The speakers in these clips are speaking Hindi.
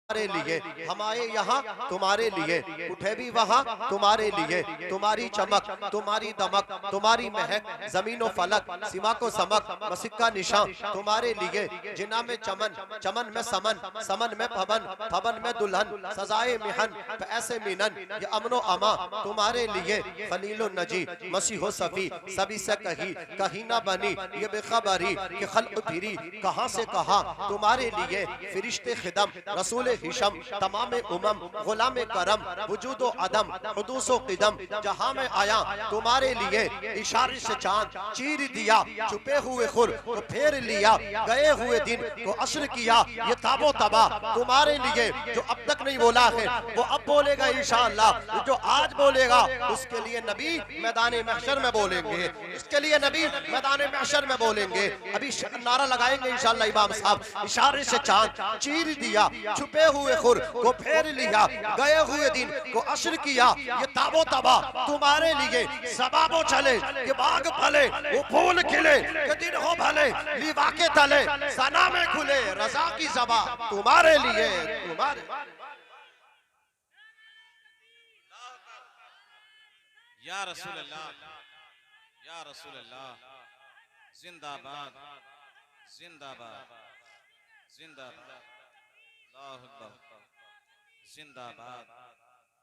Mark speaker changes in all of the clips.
Speaker 1: तुम्हारे लिए, हम आए यहाँ तुम्हारे लिए, उठे भी वहाँ तुम्हारे लिए। तुम्हारी चमक, तुम्हारी दमक, तुम्हारी महक, जमीन व फलक, सीमा को समक, मसिक का निशान तुम्हारे लिए। जिना में चमन, चमन में समन, समन में फबन, फबन में दुल्हन, सजाए मिहन, ऐसे मिनन, ये अमनो अमा तुम्हारे लिए। खलीलो नजी, मसीहो सफी, सभी से कही, कहीं ना बनी ये बेखबरी कि खल्क फिरी, कहाँ से कहा तुम्हारे लिए। फिरिश्ते खिदम, रसूल हिशम, तमाम उमम, गुलाम करम, वजूदो अदम, हुदूसो क़िदम, जहां में आया तुम्हारे लिए। इशारे से चांद चीर दिया, छुपे हुए खुर को फेर लिया, गए हुए दिन को असर किया, ये ताबो तबा तुम्हारे लिए। जो अब तक नहीं बोला है वो अब बोलेगा इंशाअल्लाह। जो आज बोलेगा उसके लिए नबी मैदान महशर में बोलेंगे, इसके लिए नबी मैदान महशर में बोलेंगे। अभी नारा लगाएंगे इंशाअल्लाह इमाम साहब। इशारे से चांद चीर दिया, छुपे हुए खुर को फेर लिया, गए हुए दिन को असर किया, ये ताबो तबा तुम्हारे लिए। सबाबो चले कि बाग फले, वो फूल खिले कि दिन हो भले, लिबा के तले सना में खुले, रजा की ज़बा तुम्हारे लिए। तुम्हारे
Speaker 2: या रसूल अल्लाह, या रसूल अल्लाह, जिंदाबाद जिंदाबाद जिंदाबाद, अल्लाहु अकबर, जिंदाबाद।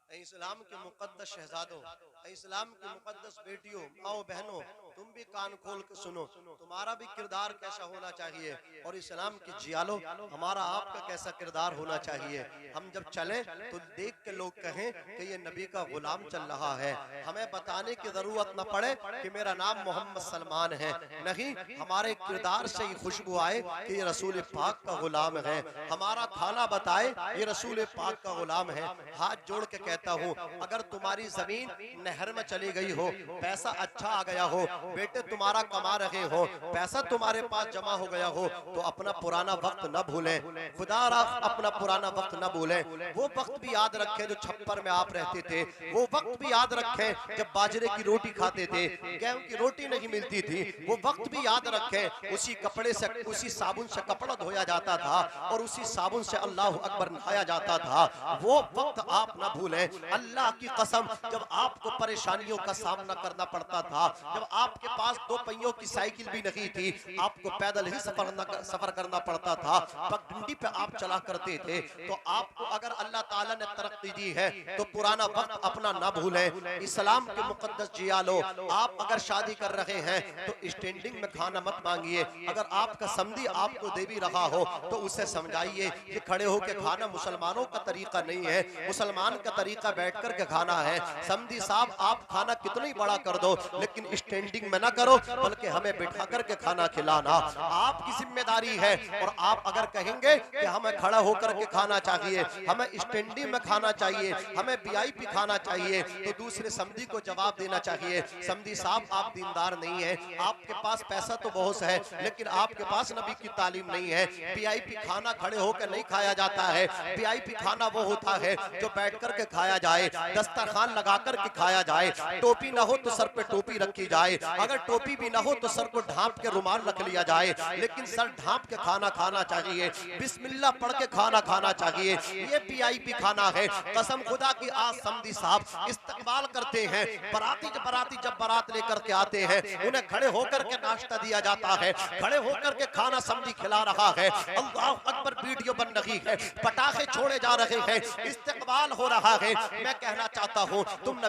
Speaker 1: इस्लाम के मुकद्दस शहजादों, इस्लाम की मुकद्दस बेटियों, माओ बहनों, तुम भी कान खोल के सुनो। तुम्हारा भी किरदार कैसा होना चाहिए और इस्लाम की जियालो हमारा आपका कैसा किरदार होना चाहिए। हम जब चले तो देख के लोग कहें कि ये नबी का गुलाम चल रहा है। हमें बताने की जरूरत न पड़े कि मेरा नाम मोहम्मद सलमान है, नहीं, हमारे किरदार से ही खुशबू आए कि ये रसूल पाक का गुलाम है। हमारा खाना बताए ये रसूल पाक का गुलाम है। हाथ जोड़ के कहता हूँ, अगर तुम्हारी जमीन नहर में चली गई हो, पैसा अच्छा आ गया हो, बेटे तुम्हारा कमा रहे हो, पैसा तुम्हारे पास जमा हो गया हो, तो अपना पुराना वक्त न भूलें। खुदा अपना पुराना वक्त न भूलें। वो वक्त भी याद रखें जो छप्पर में आप रहते थे। वो वक्त भी याद रखें जब बाजरे की रोटी खाते थे, गेहूं की रोटी नहीं मिलती थी। वो वक्त भी याद रखें, उसी कपड़े से, उसी साबुन से कपड़ा धोया जाता था और उसी साबुन से अल्लाह अकबर नहाया जाता था। वो वक्त आप न भूलें। अल्लाह की कसम, जब आपको परेशानियों का सामना करना पड़ता था, जब आपके पास दो पहियों की साइकिल भी नहीं थी, आपको पैदल ही सफर करना पड़ता था, पगडंडी पे आप चला करते थे, तो आपको अगर अल्लाह ताला ने तरक्की दी है तो पुराना वक्त अपना ना भूलें। इस्लाम के मुकद्दस जिया लो। आप अगर शादी कर रहे हैं तो स्टैंडिंग में खाना मत मांगिए। अगर आपका समधी आपको दे भी रहा हो तो उसे समझाइए कि खड़े होकर खाना मुसलमानों का तरीका नहीं है, मुसलमान का तरीका बैठ कर के खाना है। समधी साहब, आप खाना कितना ही बड़ा कर दो लेकिन स्टैंडिंग में ना करो, बल्कि हमें बिठा करके खाना खिलाना आपकी जिम्मेदारी है। और आप अगर कहेंगे कि हमें खड़ा होकर के खाना चाहिए, हमें स्टैंडिंग में खाना चाहिए, हमें वीआईपी खाना चाहिए, तो दूसरे समधी को जवाब देना चाहिए, समधी साहब आप दीनदार नहीं है, आपके पास पैसा तो बहुत है लेकिन आपके पास नबी की तालीम नहीं है। वीआईपी खाना खड़े होकर नहीं खाया जाता है। वीआईपी खाना वो होता है जो बैठ कर के खाया जाए, दस्तरखान लगा कर के खाया जाए, टोपी ना हो तो सर पे टोपी रखी जाए, अगर टोपी भी ना हो तो सर को ढांप के रुमाल रख लिया जाए, लेकिन सर ढांप के खाना खाना चाहिए, बिस्मिल्लाह पढ़ के खाना खाना चाहिए। ये वीआईपी खाना है। कसम खुदा की आज समधी साहब इस्तकबाल करते हैं, बराती जब बारात लेकर के आते हैं उन्हें खड़े होकर के नाश्ता दिया जाता है, खड़े होकर के खाना समधी खिला रहा है, अल्लाह अकबर वीडियो बन रही है, पटाखे छोड़े जा रहे हैं, इस्तकबाल हो रहा है। मैं कहना चाहता हूँ तुम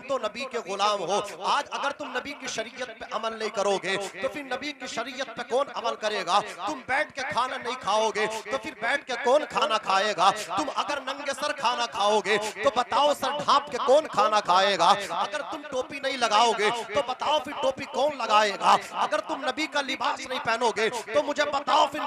Speaker 1: तो नबी के गुलाम हो। आज अगर तुम नबी की शरीयत पे अमल नहीं करोगे तो फिर नबी की शरीयत पे कौन अमल करेगा? तुम बैठ के खाना नहीं खाओगे तो फिर बैठ के कौन खाना खाएगा? तुम अगर नंगे सर खाना खाओगे तो बताओ सर ढांप के कौन खाना खाएगा? अगर तुम टोपी नहीं लगाओगे तो बताओ फिर टोपी कौन लगाएगा? अगर तुम नबी का लिबास नहीं पहनोगे तो मुझे बताओ फिर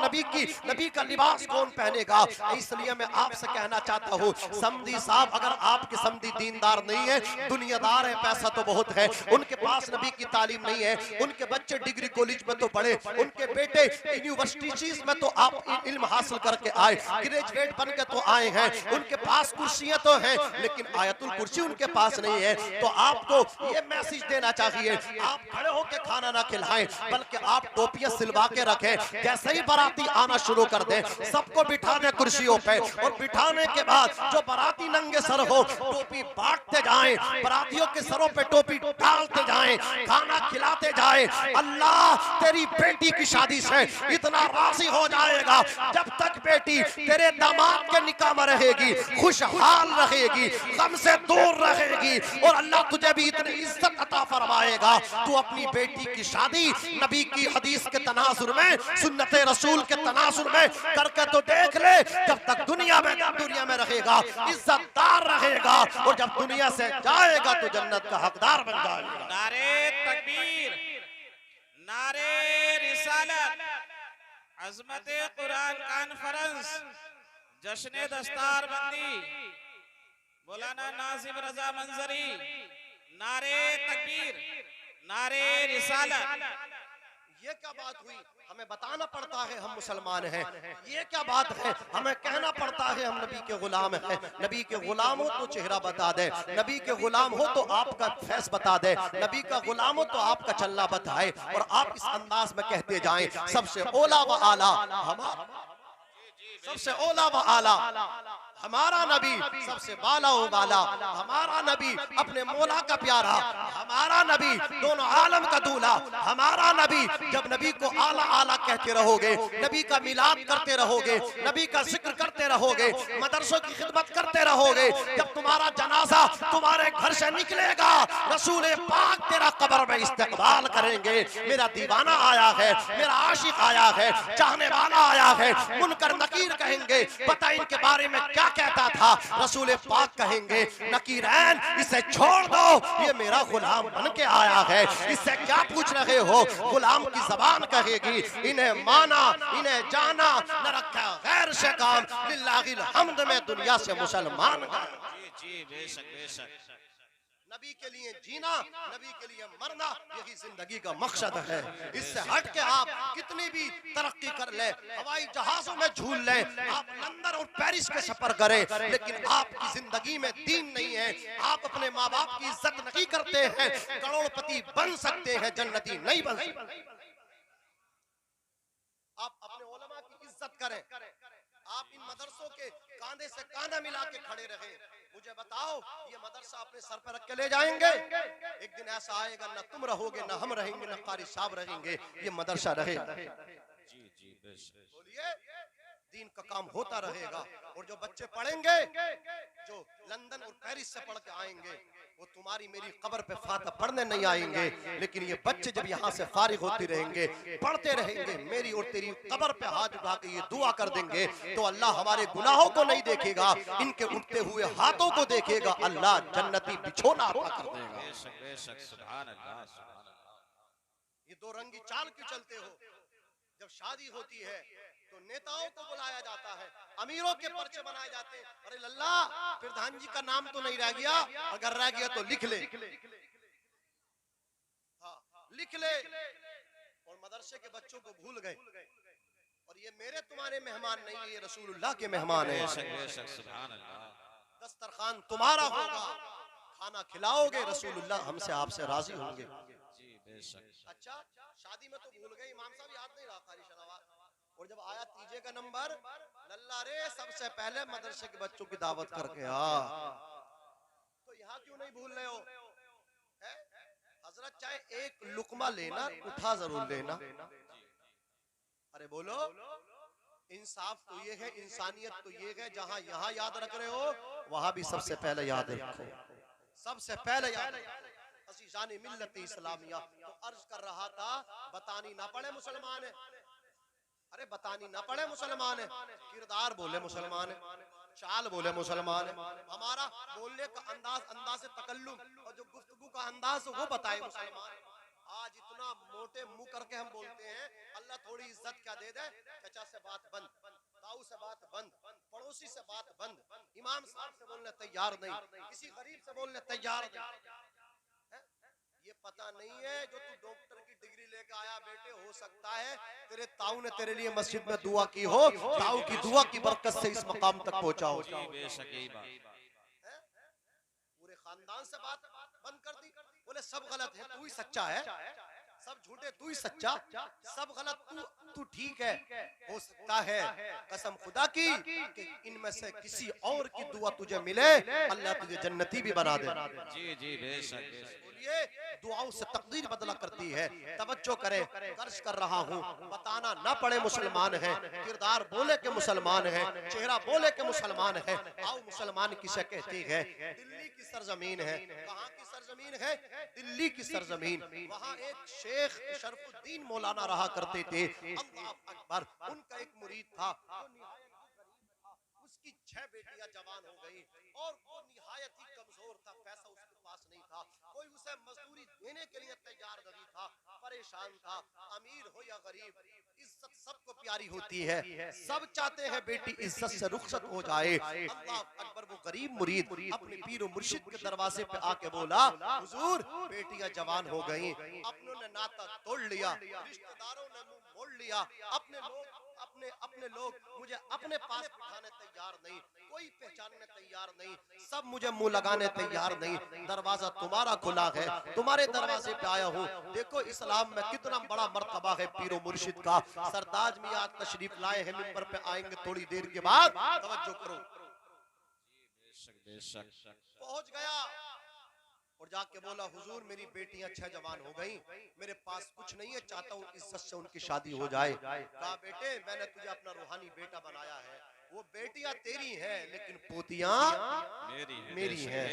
Speaker 1: नबी का लिबास कौन पहनेगा? इसलिए मैं आपसे कहना चाहता हूँ समधी साहब, अगर आपके समधी दीनदार नहीं है, दुनियादार है, पैसा तो बहुत है, उनके पास नबी की तालीम तालीम नहीं है, उनके बच्चे डिग्री कॉलेज में तो पढ़े, उनके बेटे यूनिवर्सिटीज में तो आप इल्म हासिल करके आए, ग्रेजुएट बन के तो आए हैं, उनके पास कुर्सियां तो हैं, लेकिन आयतुल कुर्सी उनके पास नहीं है। तो आपको ये मैसेज देना चाहिए, आप खड़े होकर खाना ना खिलाएं, बल्कि आप टोपियां सिलवा के रखें। जैसे ही बाराती आना शुरू कर दे, सबको बिठा दे कुर्सियों पे, और बिठाने के बाद जो बाराती नंगे सर हो टोपी बांटते जाएं, बारातियों के सरों पे टोपी डालते जाएं, खाना खिलाते जाएं। अल्लाह तेरी बेटी की शादी से इतना राजी हो जाएगा, जब तक बेटी तेरे दामाद के निकाह में रहेगी खुशहाल रहेगी, गम से दूर रहेगी, और अल्लाह तुझे भी इतनी इज्जत अता फरमाएगा। तू अपनी बेटी की शादी नबी की हदीस के तनासुर में, सुन्नत रसूल के तनासुर में करके तो देख ले। जब तक दुनिया में रहेगा इज्जतदार रहेगा, और जब दुनिया से जाएगा तो जन्नत का हकदार बन जाएगा।
Speaker 2: नारे तकबीर, नारे रिसालत, अज़मत कुरान कॉन्फ्रेंस, जश्न दस्तार बंदी, मौलाना नाजिम रजा मंजरी, नारे तकबीर, नारे रिसालत।
Speaker 1: ये क्या बात हुई? हमें बताना पड़ता है हम मुसलमान हैं। ये क्या बात है? हमें कहना पड़ता है हम नबी के गुलाम हैं। नबी के गुलाम हो तो चेहरा बता दे, नबी के गुलाम हो तो आपका फेस बता दे, नबी का गुलाम हो तो आपका चलना बताए, और आप इस अंदाज में कहते जाएं सबसे ओला व आला सबसे ओला व आला हमारा नबी, सबसे बाला व बाला हमारा नबी, अपने मौला का प्यारा हमारा नबी, दोनों आलम का दूल्हा हमारा नबी। जब नबी को आला आला कहते रहोगे, नबी का मिलाद करते रहोगे, नबी का जिक्र करते रहोगे, मदरसों की खिदमत करते रहोगे, जब तुम्हारा जनाजा तुम्हारे घर से निकलेगा, रसूल पाक तेरा कब्र में इस्तकबाल करेंगे। मेरा दीवाना आया है, मेरा आशिक आया है, चाहने वाला आया है, मुनकर नकीर कहेंगे, पता इनके बारे में क्या कहता था। रसूल पाक कहेंगे नकीरैन इसे छोड़ दो, ये मेरा गुलाम बन के आया है, इससे क्या पूछ रहे हो? गुलाम की जबान कहेगी इन्हें माना, इन्हें जाना, न रखा गैर से काम, लिल्लाहिल हम्द में दुनिया से मुसलमान गए।
Speaker 2: जी बेशक बेशक।
Speaker 1: नबी के लिए जीना, नबी के लिए मरना, यही जिंदगी का मकसद है। इससे हट के आप कितनी भी तरक्की कर ले, हवाई जहाजों में झूल ले, आप लंदन और पेरिस के सफर करें, लेकिन आपकी जिंदगी में दीन नहीं है, आप अपने माँ बाप की इज्जत नहीं करते हैं, करोड़पति बन सकते हैं, जन्नती नहीं बन सकते। आप अपने उलमा की इज्जत करें, आप इन मदरसों के कांधे से कांधा मिला के खड़े रहे। मुझे बताओ, ये मदरसा अपने सर पर रख के ले जाएंगे? एक दिन ऐसा आएगा, न तुम रहोगे, न हम रहेंगे, न कारी साहब रहेंगे, ये मदरसा रहेगा।
Speaker 2: जी जी बेशक।
Speaker 1: बोलिए, दीन का काम होता रहेगा। और जो बच्चे पढ़ेंगे, जो लंदन और पेरिस से पढ़ के आएंगे, वो तुम्हारी मेरी कब्र पे फातिहा पढ़ने नहीं आएंगे, लेकिन ये बच्चे जब यहाँ से फारिग होते रहेंगे, पढ़ते रहेंगे, मेरी और तेरी कब्र पे हाथ उठा के ये दुआ कर देंगे, तो अल्लाह हमारे गुनाहों को नहीं देखेगा, इनके उठते हुए हाथों को देखेगा। अल्लाह जन्नती बिछोना अता कर देगा।
Speaker 2: बेशक बेशक, सुभान अल्लाह सुभान अल्लाह।
Speaker 1: ये दो रंगी चाल क्यों चलते हो? जब शादी होती है तो नेताओं को बुलाया जाता है, अमीरों के पर्चे बनाए जाते हैं। अरे लल्ला, प्रधान जी का नाम तो नहीं रह गया, अगर रह गया तो लिख ले, हाँ लिख ले। और मदरसे के बच्चों को भूल गए, और ये मेरे तुम्हारे मेहमान नहीं, ये रसूलुल्लाह के मेहमान है।
Speaker 2: बेशक बेशक, सुभान अल्लाह।
Speaker 1: दस्तरखान तुम्हारा होगा, खाना खिलाओगे, रसूलुल्लाह हमसे आपसे राजी होंगे।
Speaker 2: जी बेशक।
Speaker 1: अच्छा, शादी में तो भूल गए, इमाम साहब याद नहीं रहा कारी शराबा। और जब आया तीजे का नंबर, लल्ला रे सबसे पहले मदरसे के बच्चों की दावत करके तो यहाँ क्यों नहीं भूल रहे हो? हजरत चाहे एक लुकमा लेना, उठा जरूर लेना। अरे बोलो, इंसाफ तो ये है, इंसानियत तो ये है, जहां यहाँ याद रख रहे हो वहां भी सबसे पहले याद रखो, सबसे पहले याद रखो। असीसानी मिल्लत इस्लामिया। तो अर्ज कर रहा था, बतानी ना पड़े मुसलमान है, अरे बतानी ना पड़े मुसलमान है, किरदार बोले मुसलमान है, चाल बोले मुसलमान है, हमारा बोलने का अंदाज तकल्लुम और जो गुफ्तगू का अंदाज वो बताए मुसलमान है। आज इतना मोटे मुंह करके हम बोलते हैं, अल्लाह थोड़ी इज्जत क्या दे दे, चचा से बात बंद, ताऊ से बात बंद, पड़ोसी से बात बंद, इमाम साहब से बोलने तैयार नहीं, किसी गरीब से बोलने तैयार नहीं। ये पता नहीं है जो तू डॉक्टर की डिग्री लेकर आया बेटे, हो सकता है तेरे ताऊ ने तेरे लिए मस्जिद में दुआ की हो, ताऊ की दुआ की बरकत से इस मकाम तक पहुंचा हो।
Speaker 2: जी बेशक यही बात।
Speaker 1: है? पूरे खानदान से बात बंद कर दी, बोले सब गलत है, तू ही सच्चा है, सब झूठे तू ही सच्चा, सब गलत तू ठीक है। हो सकता है कसम खुदा की कि इनमें से किसी और की दुआ तुझे मिले, अल्लाह तुझे जन्नती भी बना दे।
Speaker 2: जी जी बेशक बेशक।
Speaker 1: बोलिए दुआओं से तकदीर बदला करती है। तवज्जो करे, कर्ज कर रहा हूँ, बताना ना पड़े मुसलमान है, किरदार बोले के मुसलमान है, चेहरा बोले के मुसलमान है। आओ मुसलमान किसे कहती है? दिल्ली की सरजमीन है। कहाँ की सरजमीन है? दिल्ली की सरजमीन। वहाँ एक शेख शरफुद्दीन मौलाना रहा करते थे, अल्लाह अकबर। उनका एक मुरीद था जो निहायत ही गरीब था, उसकी 6 बेटियां जवान हो गई और वो निहायत ही कमजोर था, पैसा उसके पास नहीं था, कोई उसे मजदूरी देने के लिए तैयार नहीं था, परेशान था। अमीर हो या गरीब, इज्जत सबको प्यारी होती है, सब चाहते हैं बेटी इज्जत से रुखसत हो जाए। अल्लाह अकबर। वो गरीब मुरीद अपने पीर मुर्शिद के दरवाजे पे आके बोला, हुजूर बेटियां जवान हो गई, अपनों ने नाता तोड़ लिया, रिश्तेदारों ने मुंह मोड़ लिया, अपने लोग मुझे अपने पास बिठाने तैयार नहीं, कोई पहचानने तैयार नहीं, सब मुझे मुंह लगाने तैयार नहीं। दरवाजा तुम्हारा खुला है, तुम्हारे दरवाजे पे आया हूँ। देखो इस्लाम में कितना बड़ा मर्तबा है पीरो मुर्शिद का। सरताज मियां तशरीफ लाए हैं, मिंबर पे आएंगे थोड़ी देर के बाद, तवज्जो करो।
Speaker 2: बेशक बेशक।
Speaker 1: पहुंच गया और जाके बोला, हुजूर मेरी बेटियां 6 जवान हो गई, मेरे पास कुछ नहीं है, चाहता हूँ इज्जत से उनकी शादी हो जाए। कहा बेटे मैंने तुझे अपना रूहानी बेटा बनाया है, वो बेटियां तेरी हैं लेकिन पोतियां मेरी हैं।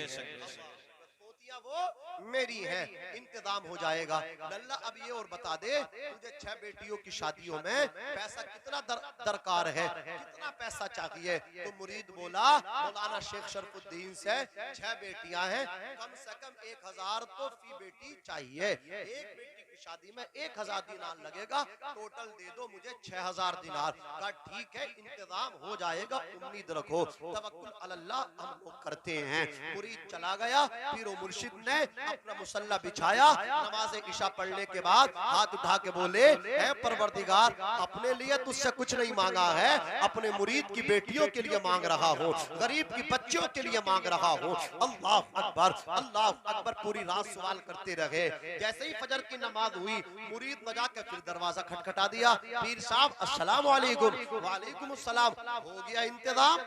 Speaker 1: पोतियां वो मेरी हैं, इंतजाम हो जाएगा। लल्ला अब ये और बता दे, तुझे 6 बेटियों की शादियों में पैसा कितना दरकार है, कितना पैसा चाहिए? तो मुरीद बोला, मौलाना शेख शरफुद्दीन से 6 बेटियां हैं, कम से कम 1000 तो फी बेटी चाहिए। एक बेटी की शादी में 1000 दिनार लगेगा, टोटल दे दो मुझे 6000 दिनार। कहा ठीक है, इंतजाम हो जाएगा, उम्मीद रखो, तवक्कुल अलल्लाह हम लोग करते हैं। मुरीद चला गया, फिर मुर्शिद ने अपना मुसल्ला बिछाया, नमाज इशा पढ़ने के बाद हाथ उठा के बोले, है परवरदिगार अपने लिए तुझसे कुछ नहीं मांगा है, अपने मुरीद की बेटियों के लिए मांग रहा हूँ, गरीब की बच्चियों के लिए मांग रहा हूँ। अल्लाह अकबर, अल्लाह अकबर। पूरी रात सवाल करते रहे। जैसे ही फजर की नमाज हुई, मुरीद न जाकर फिर दरवाजा खटखटा दिया, पीर साहब अस्सलाम वालेकुम। वालेकुम अस्सलाम। हो गया इंतजाम?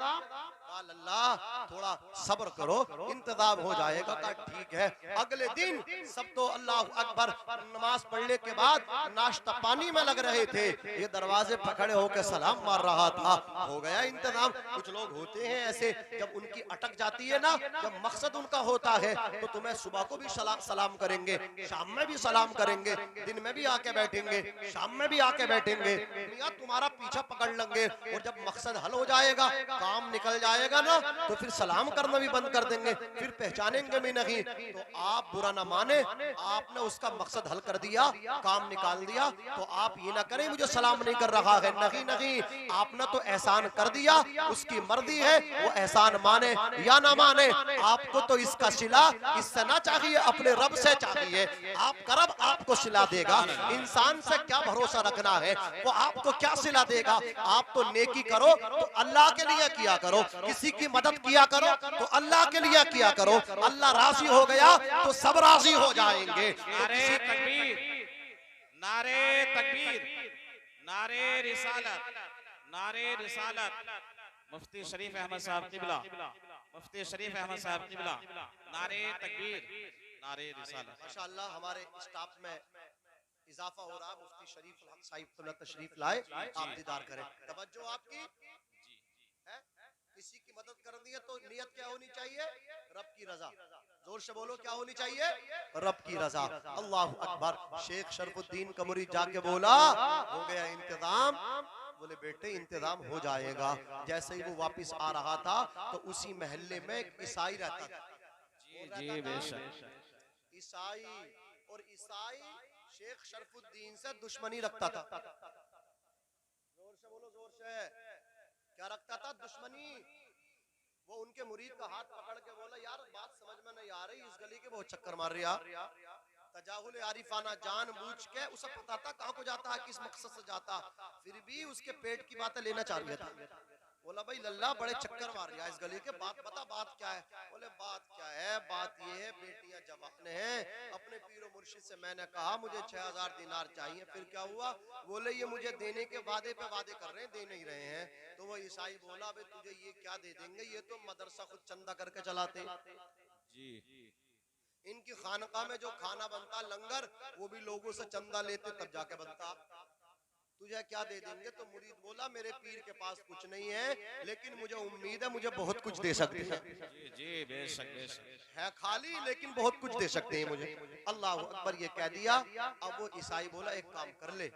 Speaker 1: अल्लाह थोड़ा सब्र करो, इंतजाम हो जाएगा। का ठीक है। अगले दिन सब तो अल्लाह अकबर नमाज पढ़ने के बाद नाश्ता पानी में लग रहे थे, ये दरवाजे पर खड़े होकर सलाम मार रहा था। हो गया इंतजाम। कुछ लोग होते हैं ऐसे, जब उनकी अटक जाती है ना, जब मकसद उनका होता है तो तुम्हें सुबह को भी सलाम करेंगे, शाम में भी सलाम करेंगे, दिन में भी आके बैठेंगे, शाम में भी आके बैठेंगे, मियां तुम्हारा पीछा पकड़ लेंगे, और जब मकसद हल हो जाएगा, काम निकल जाएगा ना, तो फिर सलाम करना भी बंद कर देंगे, फिर पहचानेंगे भी नहीं। तो आप बुरा ना माने, आपने उसका मकसद हल कर दिया, काम निकाल दिया, तो आप ये ना करें मुझे सलाम नहीं कर रहा है। नहीं नहीं, आपने तो एहसान कर दिया, उसकी मर्जी है, वो एहसान माने या ना माने, आपको तो इसका सिला इससे ना चाहिए, अपने रब से चाहिए। आपका रब आपको सिला देगा। इंसान से क्या भरोसा रखना है, वो आपको क्या सिला देगा। आप तो नेकी करो तो अल्लाह के लिए किया करो, किसी की मदद किया करो तो अल्लाह के लिए किया करो, अल्लाह राजी हो गया तो सब राजी हो जाएंगे।
Speaker 2: नारे तकबीर, नारे तकबीर, नारे रिसालत, नारे रिसालत। मुफ्ती शरीफ अहमद साहब किबला, मुफ्ती शरीफ अहमद साहब किबला, नारे तकबीर, नारे रिसालत।
Speaker 1: माशाअल्लाह हमारे स्टाफ में इजाफा हो रहा। मुफ्ती शरीफ साहिब तशरीफ लाए, आप दीदार करें। तवज्जो आपकी है, किसी की मदद करनी है तो नियत क्या होनी चाहिए? रब की रजा। जोर से बोलो, क्या होनी चाहिए? रब की रजा। अल्लाह अकबर। शेख शरफुद्दीन का मुरीद जाके बोला, हो गया इंतजाम? बोले बेटे इंतजाम हो जाएगा। जैसे ही वो वापस आ रहा था तो उसी महल्ले में एक ईसाई रहता था।
Speaker 2: जी बेशक।
Speaker 1: ईसाई, और ईसाई शेख शरफुद्दीन से दुश्मनी रखता था। जोर से बोलो, जोर से। क्या रखता था? दुश्मनी। वो उनके मुरीद का हाथ पकड़ के बोला, यार बात समझ में नहीं आ रही, इस गली के बहुत चक्कर मार रही यार, तजाहुल आरिफाना, जानबूझ के उसे पता था कहाँ को जाता है, किस मकसद से जाता, फिर भी उसके पेट की बातें लेना चाह रहा था। बोला भाई लल्ला बड़े चक्कर मार रहा है इस गली के, बात बता बात क्या है। बोले बात क्या है, बात ये है बेटियां जवान हैं, अपने पीरो मुर्शिद से मैंने कहा मुझे 6000 दिनार चाहिए। फिर क्या हुआ, बोले ये मुझे देने के वादे पे वादे कर रहे हैं, दे नहीं रहे हैं। तो वो ईसाई बोला भाई तुझे ये क्या दे देंगे, ये तो मदरसा खुद चंदा करके चलाते
Speaker 2: जी।
Speaker 1: इनकी खानका में जो खाना बनता लंगर, वो भी लोगों से चंदा लेते तब जाके बनता, तुझे क्या दे देंगे। तो मुरीद बोला मेरे पीर के पास कुछ नहीं है, लेकिन मुझे उम्मीद है मुझे बहुत कुछ दे सकते हैं।
Speaker 2: जी जी बेशक बेशक
Speaker 1: है खाली लेकिन बहुत कुछ दे सकते हैं मुझे। अल्लाह अकबर ये कह दिया। अब वो ईसाई बोला एक काम कर ले,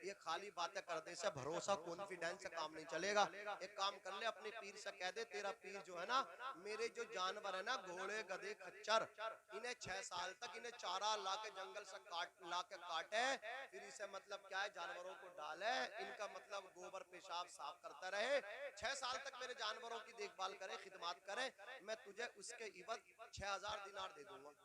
Speaker 1: ये खाली बातें करने से भरोसा कॉन्फिडेंस से काम नहीं चलेगा। एक काम कर ले, अपने पीर से कह दे तेरा पीर जो है ना, मेरे जो जानवर है ना घोड़े गधे खच्चर, इन्हें 6 साल तक इन्हें चारा ला के जंगल से काटे, फिर इसे मतलब क्या है जानवरों को डाले, इनका मतलब गोबर पेशाब साफ करता रहे, 6 साल तक मेरे जानवरों की देखभाल करे, खिदमत करे, मैं तुझे उसके इवज 6000 दिनार दे दूंगा।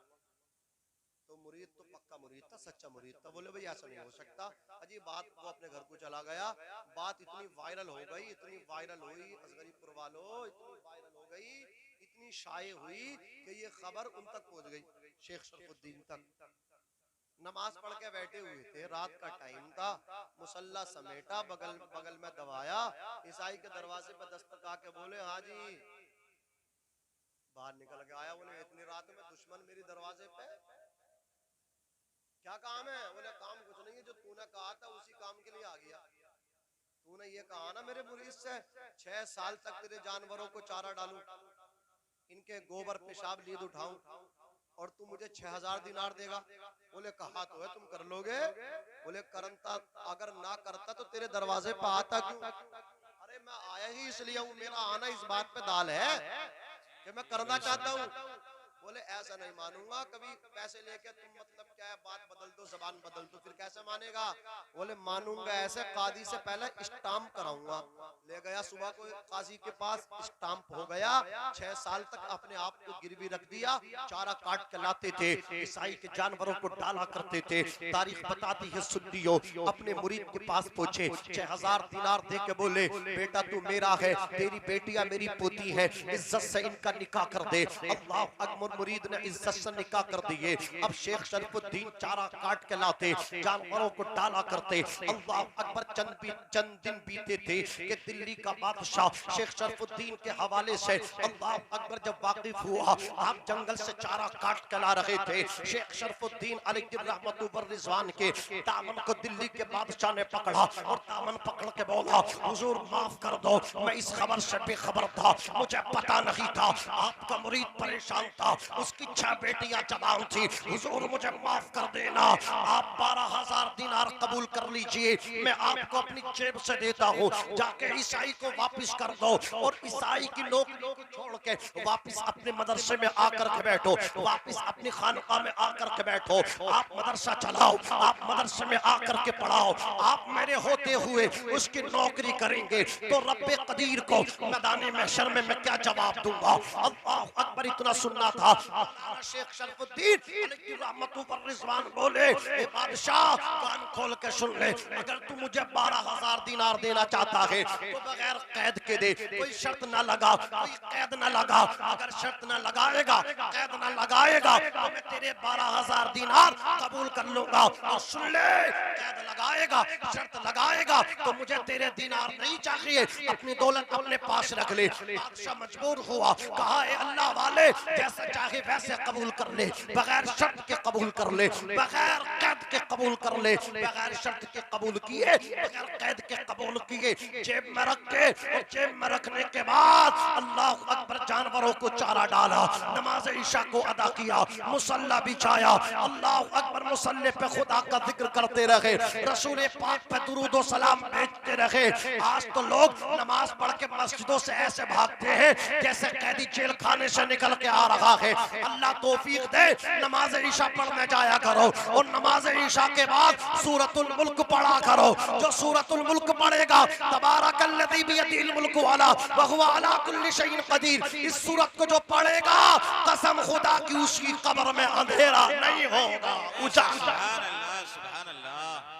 Speaker 1: तो मुरीद तो पक्का मुरीद था, सच्चा मुरीद था। बोले भाई ऐसा नहीं हो सकता। अजी बात वो अपने घर को चला गया, बात इतनी वायरल हो गई, इतनी वायरल हुई असगरीपुर वालों, इतनी वायरल हो गई, इतनी शाये हुई कि ये खबर उन तक पहुंच गई, शेख शरफुद्दीन तक। नमाज पढ़ के बैठे हुए थे, रात का टाइम था, मुसल्ला समेटा, बगल में दबाया, ईसाई के दरवाजे पर दस्तक आके बोले हाँ जी। बाहर निकल के आया, बोले इतनी रात में दुश्मन मेरी दरवाजे पे, क्या काम है। बोले काम कुछ नहीं है, जो तूने कहा था उसी काम के लिए आ गया। तूने ये कहा ना मेरे मुरीद से 6 साल तक तेरे जानवरों को चारा डालूं, इनके गोबर पेशाब लीद उठाऊं, और तू मुझे 6000 दिनार देगा। बोले कहा तो है तुम कर लोगे। बोले करता, अगर ना करता तो तेरे दरवाजे पे आता क्यों। अरे मैं आया ही इसलिए हूँ, मेरा आना इस बात पे दाल है कि मैं करना चाहता हूँ। बोले ऐसा नहीं मानूंगा, कभी पैसे लेके तुम मतलब क्या है बात बदल दो, जबान बदल दो, फिर कैसे मानेगा। बोले मानूंगा ऐसे, काजी से पहले स्टाम्प कराऊंगा। ले गया सुबह को काजी के पास, स्टाम्प हो गया। 6 साल तक अपने आप को गिरवी रख दिया, चारा काट के लाते थे, ईसाई के जानवरों को डाला करते थे। तारीख बताती है सुन्नियों, अपने मुरीद के पास पहुंचे, 6000 दिनार दे के बोले बेटा तू मेरा है, तेरी बेटियां मेरी पोती है, इज्जत से इनका निकाह कर दे। अल्लाह अकबर, मुरीद ने इज्जत से निकाह कर दिए। अब शेख शरफुद्दीन चारा काट के लाते, जानवरों को डाला करते। अल्लाह अकबर, चंद दिन बीते थे कि दिल्ली का बादशाह शेख शरफुद्दीन के हवाले से अल्लाह अकबर जब वाकिफ हुआ, आप जंगल से चारा काट के ला रहे थे। शेख शरफुद्दीन रिजवान के दामन को दिल्ली के बादशाह ने पकड़ा और दामन पकड़ के बोला हुजूर माफ कर दो, मैं इस खबर से बेखबर था, मुझे पता नहीं था, आपका मुरीद परेशान था, उसकी 6 बेटियां जवान थी, हुजूर मुझे माफ कर देना, आप 12000 दिनार कबूल कर लीजिए, मैं आपको अपनी जेब से देता हूँ, जाके ईसाई को वापस कर दो और ईसाई की नौकरी को छोड़ के वापस अपने मदरसे में आकर के बैठो, वापस अपनी खानका में आकर के बैठो, आप मदरसा चलाओ, आप मदरसे में आकर के पढ़ाओ, आप मेरे होते हुए उसकी नौकरी करेंगे तो रब्बे कदीर को मैदान महशर में मैं क्या जवाब दूंगा। अल्लाह अकबर, इतना सुनना था। शेख शरफुद्दीन रिजवान बोले बादशाह कान खोल के सुन ले, अगर तू मुझे 12000 दिनार देना चाहता है तो बगैर कैद के दे, कोई शर्त ना लगा, कोई कैद ना लगा, अगर शर्त ना लगाएगा, कैद ना लगाएगा तो मैं तेरे 12000 दिनार कबूल कर लूंगा। और सुन ले, कैद लगाएगा, शर्त लगाएगा तो मुझे तेरे दिनार नहीं चाहिए, अपनी दौलत अपने पास रख ले। बादशाह मजबूर हुआ, कहा ए अल्लाह वाले जैसा चाहे वैसे कबूल कर ले, बगैर शर्त के कबूल कर ले, बगैर कैद के कबूल कर ले। बगैर शर्त के कबूल किए, बगैर कैद के कबूल किए, जेब में रख के और जेब में रखने के बाद अल्लाह अकबर, जानवरों को चारा डाला, नमाज ईशा को अदा किया, मुसल्ला बिछाया, अल्लाह अकबर, मुसल्ले पे खुदा का जिक्र करते रहे, रसूल पाक पे दुरूद व सलाम भेजते रहे। आज तो लोग नमाज पढ़ के मस्जिदों से ऐसे भागते हैं जैसे कैदी जेल खाने से निकल के आ रहा है। अल्लाह तौफीक दे, नमाज ईशा पढ़ने जाया करो और नमाज ईशा के बाद सूरतुल मुल्क पढ़ा करो। जो सूरतुल मुल्क पढ़ेगा, तबारकल्लज़ी बियदिहिल मुल्क वाला व हुवा अला कुल्लि शैइन कदीर, इस सूरत को जो पढ़ेगा कसम खुदा की उसकी कब्र में अंधेरा नहीं होगा, उजाला।
Speaker 2: सुभान अल्लाह, सुभान अल्लाह।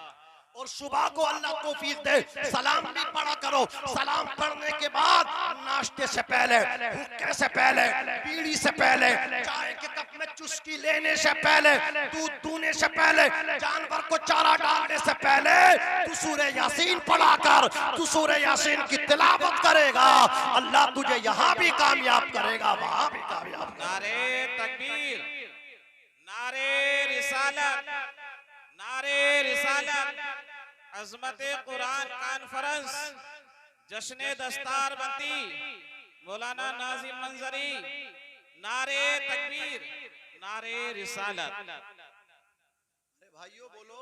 Speaker 1: और सुबह को अल्लाह तौफीक दे, सलाम भी पढ़ा करो। सलाम पढ़ने के बाद नाश्ते से पहले, हुक्के से पहले, बीड़ी से पहले, चाय के कप में चुस्की लेने से पहले, दूध दूने से पहले, जानवर को चारा डालने से पहले तू सूरह यासीन पढ़ा कर। तू सूरह यासीन की तिलावत करेगा, अल्लाह तुझे यहाँ भी कामयाब करेगा, वहां भी कामयाब करेगा।
Speaker 2: नारे तकबीर, नारे रिसालत, नारे रिसालत, अज़मते कुरान कॉन्फ्रेंस, जश्ने दस्तार बंदी, मौलाना नाज़िम मंजरी, नारे तकबीर, नारे रिसालत।
Speaker 1: अरे भाइयों बोलो,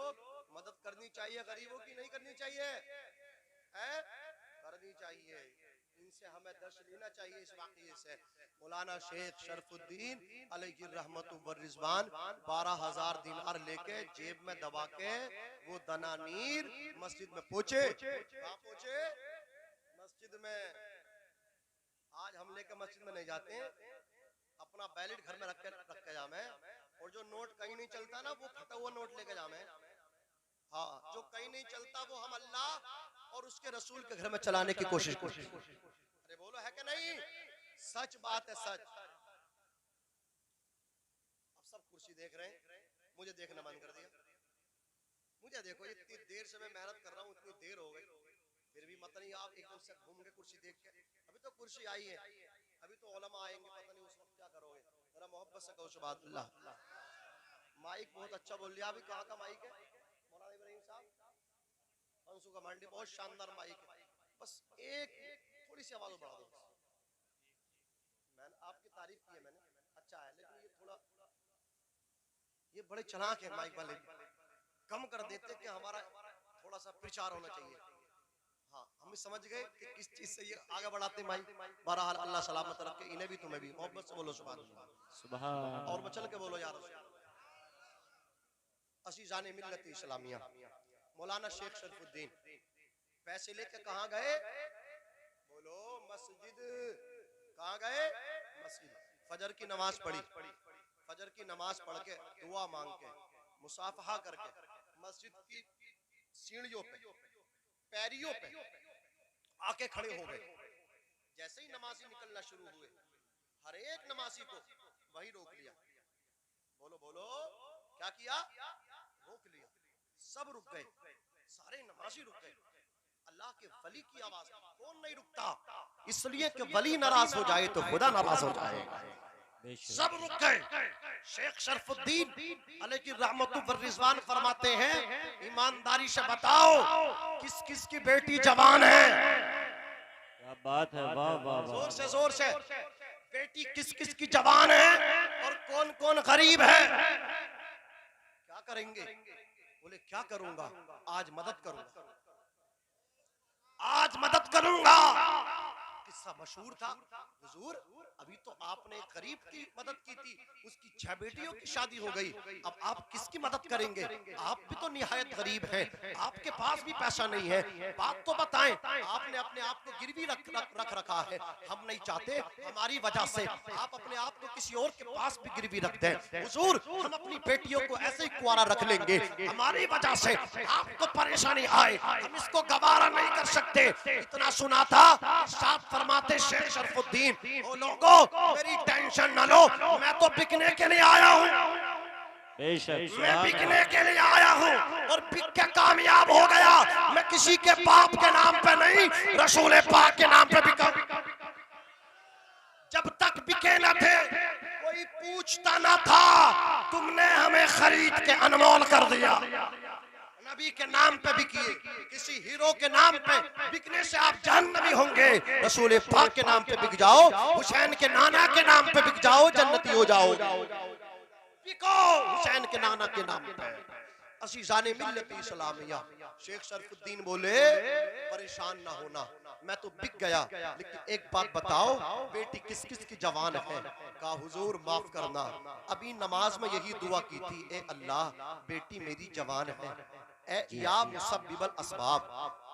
Speaker 1: मदद करनी चाहिए गरीबों की, नहीं करनी चाहिए? है करनी चाहिए। इनसे हमें दर्श लेना चाहिए इस वाक़ये से। मौलाना शेख शरफुद्दीन अलैहि रहमतु व रिज़वान 12,000 दिनार लेके जेब में दबा के वो दनानीर मस्जिद में पहुंचे। कहाँ पहुंचे? मस्जिद में। आज हम लेके मस्जिद में नहीं जाते हैं, अपना बैलेट घर में रख के जामे, और जो नोट कहीं नहीं चलता ना, वो फटा हुआ नोट लेके जामे। हाँ, जो कहीं नहीं चलता वो हम अल्लाह और उसके रसूल के घर में चलाने की कोशिश करते हैं। अरे बोलो, है कि नहीं? सच बात है, सच। अब सब कुर्सी देख रहे हैं, मुझे देखना बंद कर दिया। मुझे देखो, इतनी देर से मैं मेहनत कर रहा हूँ, इतनी देर हो गई, फिर भी मत नहीं आप एकदम से घूम के कुर्सी देख के। अभी तो कुर्सी आई है, अभी तो उलमा आएंगे, पता नहीं उस वक्त क्या करोगे। जरा मोहब्बत से कहो सुभान अल्लाह। माइक बहुत अच्छा बोल लिया। अभी कहाँ का माइक है? मौलाना इब्राहिम साहब, अंशु का मंडी, बहुत शानदार माइक है। बस एक थोड़ी सी आवाज बढ़ा दो। मैंने आपकी तारीफ की है, मैंने अच्छा है, लेकिन ये थोड़ा, ये बड़े चालाक है माइक वाले, कम कर देते कि हमारा थोड़ा सा प्रचार होना चाहिए। हाँ, हम समझ गए कि किस चीज से ये आगे बढ़ाते माइक। बहरहाल अल्लाह सलामत रखे, इन्हें भी तुम्हें भी। मोहब्बत से बोलो सुभान अल्लाह,
Speaker 2: सुभान।
Speaker 1: और मचल के बोलो यार। अज़ीज़ाने मिल्लत इस्लामिया, मौलाना शेख शरफुद्दीन पैसे लेके कहाँ गए? बोलो मस्जिद। कहाँ गए? मस्जिद। फजर की नमाज पढ़ी, फजर की नमाज पढ़ के दुआ मांग के मुसाफहा करके मस्जिद की सीढ़ियों पे, पैरियों पे आके खड़े हो गए। जैसे ही नमाजी निकलना शुरू हुए, हर एक नमाजी को वही रोक लिया। बोलो बोलो, क्या किया? रोक लिया। सब रुक गए, सारे नमाजी रुक गए। अल्लाह के वली की आवाज कौन नहीं रुकता? इसलिए कि वली नाराज हो जाए तो खुदा नाराज हो जाएगा। सब रुक गए। शेख शरफुद्दीन अलैहि रहमतु व रिज़वान फरमाते हैं, ईमानदारी से बताओ किस किस की बेटी जवान है?
Speaker 3: क्या बात है, वाह वाह वाह।
Speaker 1: जोर से जोर से, बेटी किस किस की जवान है और कौन कौन गरीब है? क्या करेंगे? बोले क्या करूंगा? आज मदद करूंगा, आज मदद करूंगा। किस्सा मशहूर था, हुजूर अभी तो आपने एक गरीब की मदद की थी, उसकी 6 बेटियों की शादी हो गई, अब आप किसकी मदद करेंगे? आप भी तो निहायत गरीब हैं, आपके पास भी पैसा नहीं है, बात तो बताएं। आपने अपने आप को गिरवी रख रखा है। हम नहीं चाहते हमारी वजह से आप अपने आप को किसी और के पास भी गिरवी रख दें। हुजूर हम अपनी बेटियों को ऐसे ही कुंवारा रख लेंगे, हमारी वजह से आपको परेशानी आए, हम इसको गवारा नहीं कर सकते। इतना सुना था, साथ फरमाते शेख शरफुद्दीन, ओ लोगों मेरी टेंशन न लो, मैं तो बिकने के लिए आया हूँ, मैं बिकने के लिए आया हूँ और बिक के कामयाब हो गया। मैं किसी के बाप के नाम पे नहीं, रसूल पाक के नाम पे बिका। जब तक बिके न थे कोई पूछता न था, तुमने हमें खरीद के अनमोल कर दिया। नबी के नाम पे बिकिए, किसी हीरो के नाम पे बिकने से आप जहन्नमी होंगे। रसूल पाक के नाम पे बिक जाओ, हुसैन के नाना के नाम पे बिक जाओ, जन्नती हो जाओ। बिको हुसैन के नाना के नाम पे। अज़ीज़ाने मिल्लत इस्लामिया, शेख शरफुद्दीन बोले परेशान ना होना, मैं तो बिक गया, लेकिन एक बात बताओ बेटी किस किस की जवान है? कहा हुजूर माफ करना, अभी नमाज में यही दुआ की थी, ए अल्लाह बेटी मेरी जवान है, ए या मुसब्बिबुल असबाब,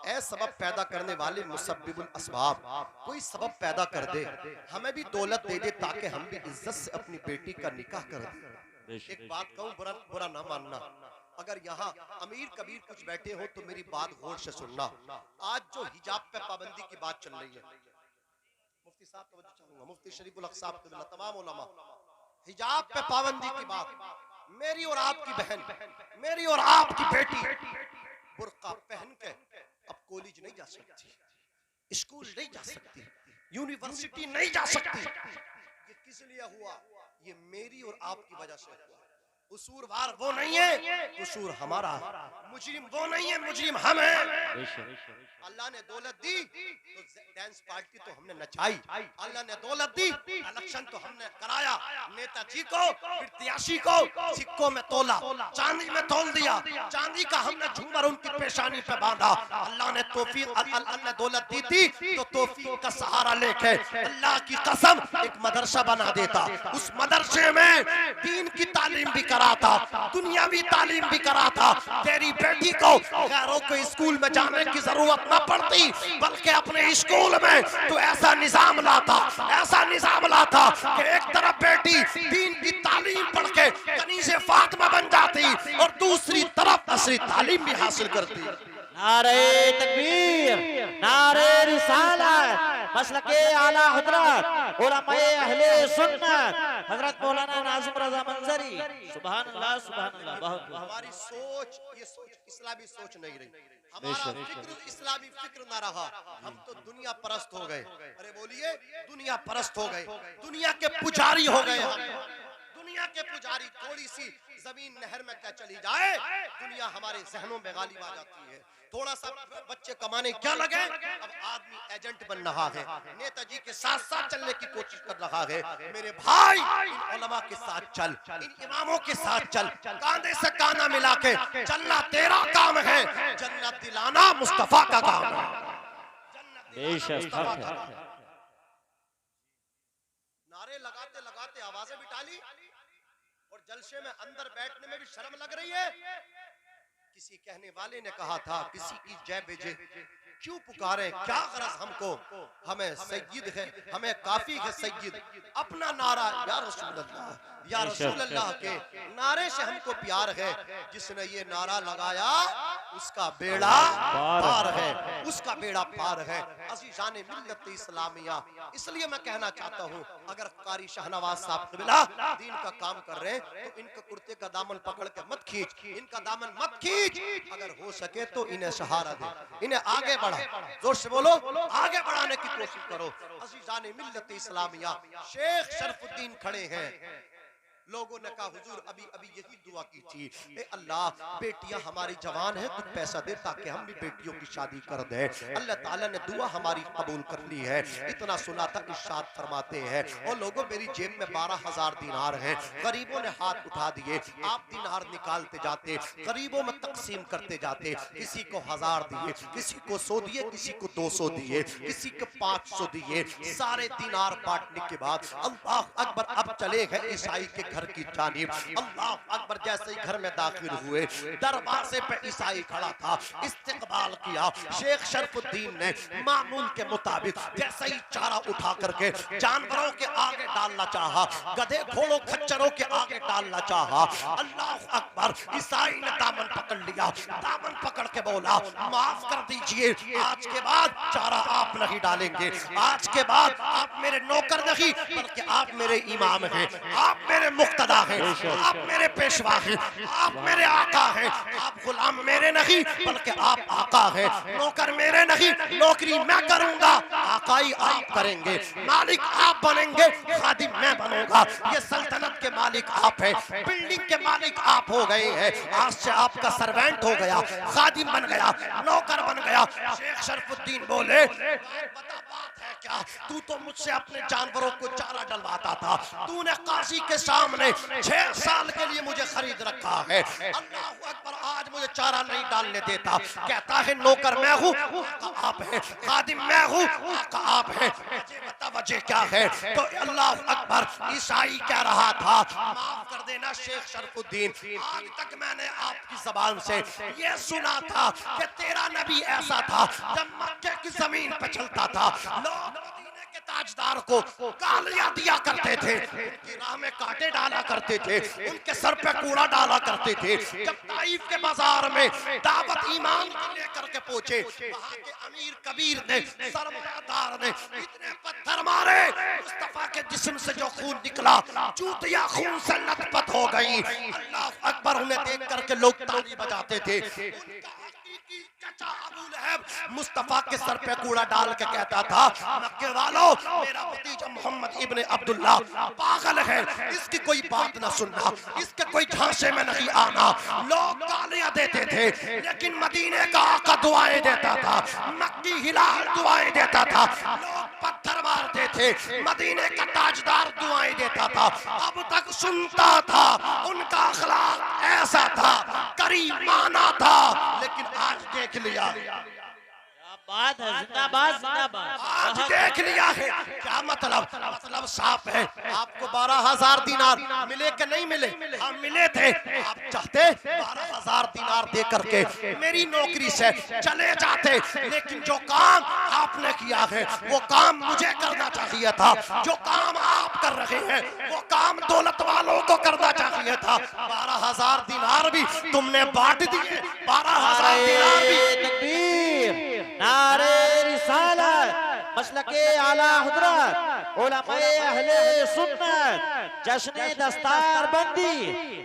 Speaker 1: ए सबब पैदा करने वाले मुसब्बिबुल असबाब, कोई सबब पैदा कर दे, हमें भी दौलत दे दे ताकि हम भी इज्जत से अपनी बेटी का निकाह कर दें। एक बात कहूं, बुरा बुरा ना मानना, अगर यहाँ अमीर कबीर कुछ बैठे हो तो मेरी बात गौर से सुनना। आज जो हिजाब पे पाबंदी की बात चल रही है, मुफ्ती साहब तवज्जो चाहूंगा, मुफ्ती शरीफुल हक साहब के तमाम उलमा, हिजाब पे पाबंदी की बात, मेरी और आपकी बहन, मेरी और आपकी बेटी बुर्का पहन के अब कॉलेज नहीं जा सकती, स्कूल नहीं जा सकती, यूनिवर्सिटी नहीं जा सकती। ये किस लिए हुआ? ये मेरी और आपकी वजह से हुआ। कसूरवार वो नहीं है, कसूर हमारा है। मुजरिम वो नहीं है, मुजरिम हम हैं। अल्लाह ने दौलत दी तो डांस पार्टी तो हमने नचाई, अल्लाह ने दौलत दी इलेक्शन तो हमने कराया, नेताजी को प्रत्याशी को सिक्कों में तोला, चांदी में तोल दिया, चांदी का हमने झूमर उनकी पेशानी पे बांधा। अल्लाह ने तौफीक, अल्लाह ने दौलत दी थी तो तौफीक का सहारा लेके अल्लाह की कसम एक मदरसा बना देता, उस मदरसे में दीन की तालीम भी कराता, दुनियावी तालीम भी कराता। तेरी बेटी को गैरों के स्कूल में जाने की जरूरत न पड़ती, बल्कि अपने स्कूल में तो ऐसा निजाम लाता, ऐसा निजाम लाता कि एक तरफ बेटी दीन की तालीम पढ़ के कनीज़े फातिमा बन जाती और दूसरी तरफ असली तालीम भी हासिल करती।
Speaker 3: नारे तकबीर, नारे रिसालत, मसलके आला हजरत उलमाए अहले सुन्नत हजरत मौलाना नाज़िम रज़ा मंजरी, सुभान अल्लाह सुभान अल्लाह। बहुत
Speaker 1: हमारी सोच, ये सोच इस्लामी सोच नहीं रही, हमारा फिक्र इस्लामी फिक्र ना रहा, हम तो दुनिया परस्त हो गए। अरे बोलिए, दुनिया परस्त हो गए, दुनिया के पुजारी हो गए हम, दुनिया के पुजारी। थोड़ी सी जमीन नहर में क्या चली जाए, दुनिया हमारे जहनों में गालिब आ जाती है। थोड़ा सा बच्चे कमाने क्या लगे, अब आदमी एजेंट बन रहा है, नेताजी के साथ साथ चलने की कोशिश कर रहा है। मेरे भाई, इन उलमा के साथ चल, इन इमामों के साथ चल, कांधे से काना मिला के चलना तेरा काम है, जन्नत दिलाना मुस्तफा का काम है।
Speaker 3: बेशक
Speaker 1: नारे लगाते लगाते आवाजें भी टाली और जलसे में अंदर बैठने में भी शर्म लग रही है। किसी कहने वाले ने कहा था, किसी की जय बेजे क्यों पुकारे, क्या गरज हमको, हमें सैयद है, हमें काफी है सैयद। अपना नारा या रसूल अल्लाह, या रसूल अल्लाह के नारे से हमको प्यार है। जिसने ये नारा लगाया उसका बेड़ा पार है, उसका बेड़ा पार है। अज़ीज़ान मिल्लत इस्लामिया, इसलिए मैं कहना चाहता हूँ, अगर कारी शाहनवाज साहब क़िबला दीन का काम कर रहे हैं तो इनके कुर्ते का दामन पकड़ के मत खींच, इनका दामन मत खींच, अगर हो सके तो इन्हें सहारा दे, इन्हें आगे बढ़ा, जोर से बोलो, आगे बढ़ाने की कोशिश करो। अज़ीज़ान मिल्लत इस्लामिया, शेख शरफुद्दीन खड़े हैं। लोगों ने कहा हुजूर अभी अभी यही दुआ की थी, ए अल्लाह बेटियां हमारी जवान है, कुछ पैसा दे ताकि हम भी बेटियों की शादी कर दें। अल्लाह ताला ने दुआ हमारी कबूल कर ली है। इतना सुना था, इरशाद फरमाते हैं, और लोगों मेरी जेब में 12,000 दिनार हैं। गरीबों ने हाथ उठा दिए, आप दिनार निकालते जाते, गरीबों में तकसीम करते जाते, किसी को 1000 दिए, किसी को 100 दिए, किसी को 200 दिए, किसी को 500 दिए। सारे दिनार बांटने के बाद अल्लाह अकबर, अब चले गए ईसाई के घर की जानिब। अल्लाह अकबर, जैसे ही घर में दाखिल हुए, दरवाजे पे ईसाई खड़ा था, इस्तेकबाल किया। शेख शरफुद्दीन ने मामूल के मुताबिक जैसे ही चारा उठा करके जानवरों के आगे डालना चाहा, गधे घोड़ों खच्चरों के आगे डालना चाहा, अल्लाह अकबर, ईसाई ने दामन पकड़ लिया। दामन पकड़ के बोला, माफ कर दीजिए, आज के बाद चारा आप नहीं डालेंगे, आज के बाद आप मेरे नौकर नहीं बल्कि आप मेरे इमाम हैं, आप मेरे मुक्तदा हैं, आप मेरे पेशवा हैं, आप मेरे आका हैं। आप गुलाम मेरे नहीं बल्कि आप आका हैं, नौकर मेरे नहीं, नौकरी मैं करूंगा, आकाई आप करेंगे, मालिक आप बनेंगे, खादिम मैं बनूंगा। ये सल्तनत के मालिक आप हैं, बिल्डिंग के मालिक आप हो गए हैं, आज से आपका सर्वेंट हो गया, खादिम बन गया, नौकर बन गया। शेख शरफुद्दीन बोले, बता बात है क्या, तू तो मुझसे अपने जानवरों को चारा डलवाता था, तूने काजी के सामने 6 साल के लिए मुझे खरीद रखा है। अल्लाह अकबर, आज मुझे चारा नहीं डालने देता। कहता है नौकर मैं हूँ, आका आप हैं, खादिम मैं हूँ, आका आप हैं, मुझे बता वजह क्या है। तो अल्लाह अकबर ईसाई कह रहा था, माफ कर देना शेख शरफुद्दीन, आज तक मैंने आपकी जबान से ये सुना था कि तेरा नबी ऐसा था, जब मक्के की जमीन पर चलता था लोग मदीने के ताजदार को गालियां दिया करते थे, उनकी राह में कांटे डाला करते थे, उनके सर पे कूड़ा डाला करते थे। जब ताइफ के बाजार में दावत ईमान को लेकर के पहुंचे, वहां के अमीर कबीर ने, सरमायादार ने इतने पत्थर मारे, मुस्तफा के जिस्म से जो खून निकला जूतियां खून से लथपथ हो गई। अल्लाह अकबर, उन्हें देख करके लोग ताली बजाते थे। उनका हकीकी चचा अबू लहब मुस्तफा के सर पे कूड़ा डाल के कहता था, मक्के वालों, मेरा भतीजा मोहम्मद इब्ने अब्दुल्ला पागल है, इसकी कोई बात ना सुनना, इसके कोई झांसे में नहीं आना। लोग गालियां देते थे, लेकिन मदीने का आका दुआएं देता था, मक्की हिलाल दुआएं देता था, लोग पत्थर मारते थे, मदीने का ताजदार दुआएं देता था। अब तक सुनता था, उनका अखलाक ऐसा था, करीमाना था, लेकिन आज देख लिया,
Speaker 3: बात है, जिंदाबाद जिंदाबाद।
Speaker 1: आज देख लिया है क्या मतलब। मतलब साफ है, आपको 12,000 दिनार मिले कि नहीं मिले? हाँ मिले थे। आप चाहते 12,000 दिनार दे करके मेरी नौकरी से चले जाते, लेकिन जो काम आपने किया है वो काम मुझे करना चाहिए था। जो काम आप कर रहे हैं वो काम दौलत वालों को करना चाहिए था। 12,000 दिनार भी तुमने बांट दिए, 12,000 दिनार भी।
Speaker 3: तकबीर, नारे रिसालत, मसलके आला हजरत, उलमाए अहले सुन्नत, जश्न दस्तार बंदी,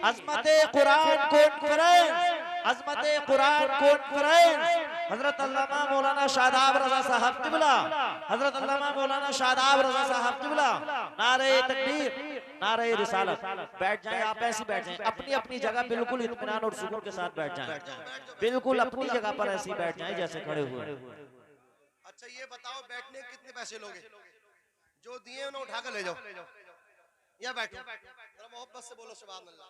Speaker 3: अज़मते कुरान कॉन्फ्रेंस, अज़मते कुरान कॉन्फ्रेंस, हजरत अल्लामा मौलाना शादाब रजा साहब किबला, हजरत अल्लामा मौलाना शादाब रजा साहब किबला। नारे तकबीर, नारे रिसालत। बैठ जाएं, आप ऐसे बैठ जाएं, अपनी अपनी जगह बिल्कुल इत्मीनान और सुकून के साथ बैठ जाएं, बिल्कुल अपनी जगह पर ऐसे ही बैठ जाएं जैसे खड़े हुए।
Speaker 1: अच्छा ये बताओ, बैठने के कितने पैसे लोगे? जो दिए उन्हें उठा कर ले जाओ, या बैठो। जरा मोहब्बत से बोलो सुभान अल्लाह,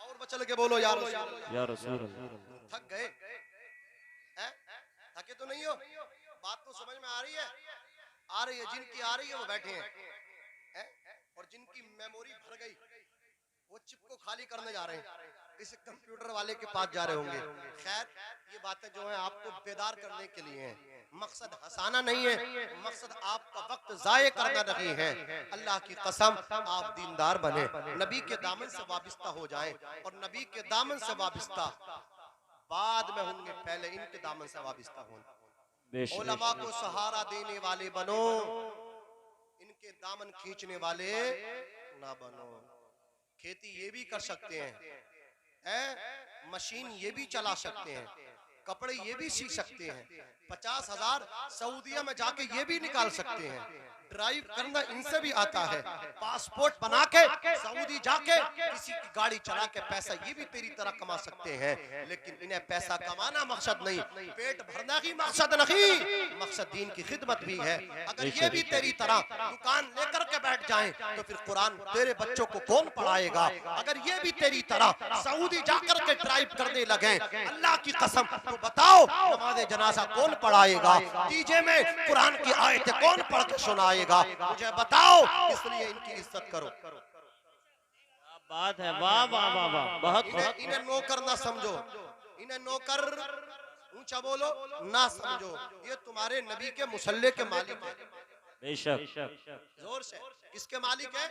Speaker 1: और बचल के बोलो या रसूल अल्लाह। थक गए हैं? थके तो नहीं हो? बात तो समझ में आ रही है? आ रही है, जिनकी आ रही है वो बैठे हैं, और जिनकी मेमोरी भर गई वो चिप को खाली करने जा रहे हैं, किसी कंप्यूटर वाले के पास जा रहे होंगे। खैर, ये बातें जो है आपको बेदार करने के लिए हैं, मकसद हंसाना नहीं है, मकसद आपका वक्त जाये करना नहीं है। अल्लाह की कसम, आप दीनदार बने, नबी के दामन से वाबिस्ता हो जाएं, और नबी के दामन से वाबिस्ता बाद में होंगे, पहले इनके दामन से वाबिस्ता हों। उलमा को सहारा देने वाले बनो, इनके दामन खींचने वाले ना बनो। खेती ये भी कर सकते हैं, मशीन ये भी चला सकते हैं, कपड़े ये भी सी सकते हैं, 50,000 सऊदीया में जाके ये भी निकाल सकते हैं, ड्राइव करना इनसे भी आता है, पासपोर्ट बना के सऊदी जाके किसी की गाड़ी चला के पैसा ये भी तेरी तरह कमा सकते हैं। लेकिन इन्हें पैसा कमाना मकसद नहीं, पेट भरना ही मकसद नहीं, मकसद दीन की खिदमत भी है। अगर ये भी तेरी तरह दुकान लेकर के बैठ जाएं तो फिर कुरान तेरे बच्चों को कौन पढ़ाएगा? अगर ये भी तेरी तरह सऊदी जाकर के ड्राइव करने लगे, अल्लाह की कसम तो बताओ नमाज़े जनाजा कौन पढ़ाएगा? डीजे में कुरान की आयतें कौन पढ़ के सुनाएगा? मुझे बताओ। इसलिए इनकी इज्जत करो।
Speaker 3: बात है, वाह वाह वाह वाह, बहुत
Speaker 1: इन्हें नौकर ना समझो, इन्हें नौकर ऊंचा बोलो ना समझो, ये तुम्हारे नबी के मुसल्ले के मालिक है।
Speaker 3: बेशक,
Speaker 1: जोर से, किसके मालिक है?